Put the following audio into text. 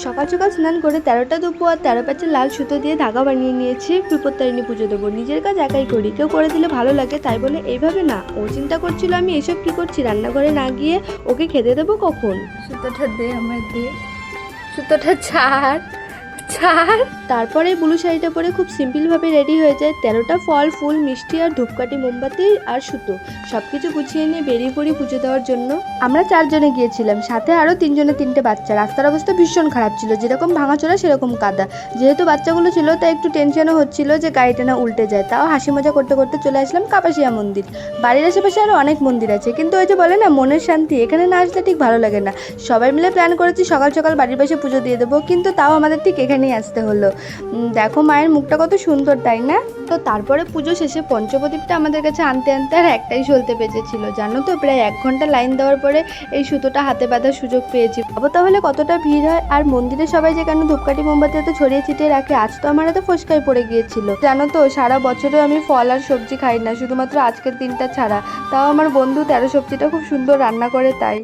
সকাল সকাল স্নান করে 13টা দুপো আর 13 প্যাচের লাল সুতো দিয়ে ধাগা বানিয়ে নিয়েছি। বিপত্তারিণী পুজো দেবো, নিজের কাজ একাই করি, কেউ করে দিলে ভালো লাগে তাই বলে এইভাবে না। ও চিন্তা করছিল আমি এসব কি করছি, রান্নাঘরে না গিয়ে ওকে খেতে দেবো কখন। সুতোটা দে, আমায় দে, সুতোটা ছাড় ছাড়। তারপরে ব্লু শাড়িটা পরে খুব সিম্পলভাবে রেডি হয়ে যায়। 13টা ফল, ফুল, মিষ্টি আর ধূপকাঠি, মোমবাতি আর সুতো সব কিছু গুছিয়ে নিয়ে বেরিয়ে পড়ি পুজো দেওয়ার জন্য। আমরা 4 জনে গিয়েছিলাম, সাথে আরও 3 জনে 3টে বাচ্চা। রাস্তার অবস্থা ভীষণ খারাপ ছিল, যেরকম ভাঙাচোরা সেরকম কাদা। যেহেতু বাচ্চাগুলো ছিল তাই একটু টেনশনও হচ্ছিল যে গাড়িটা না উল্টে যায়। তাও হাসি মজা করতে করতে চলে আসলাম কাপাসিয়া মন্দির। বাড়ির আশেপাশে আরও অনেক মন্দির আছে, কিন্তু ওই যে বলে না মনের শান্তি, এখানে না আসলে ঠিক ভালো লাগে না। সবাই মিলে প্ল্যান করেছি সকাল সকাল বাড়ির পাশে পুজো দিয়ে দেবো, কিন্তু তাও আমাদের ঠিক এখানেই আসতে হলো। দেখো মায়ের মুখটা কত সুন্দর, তাই না? তো তারপরে পুজো শেষে পঞ্চপ্রদীপটা আমাদের কাছে আনতে আনতে আর একটাই সলতে বেজেছিল, জানো তো। প্রায় 1 ঘন্টা লাইন দেওয়ার পরে এই সুতোটা হাতে বাঁধার সুযোগ পেয়েছি। ভাবো তাহলে কতটা ভিড় হয়। আর মন্দিরে সবাই যে কেন ধূপকাঠি মোমবাতি এত ছড়িয়ে ছিটিয়ে রাখে, আজ তো আমার এত ফোসকায় পড়ে গিয়েছিল। জানো তো সারা বছরে আমি ফল আর সবজি খাই না, শুধুমাত্র আজকের দিনটা ছাড়া। তাও আমার বন্ধু 13 সবজিটা খুব সুন্দর রান্না করে তাই।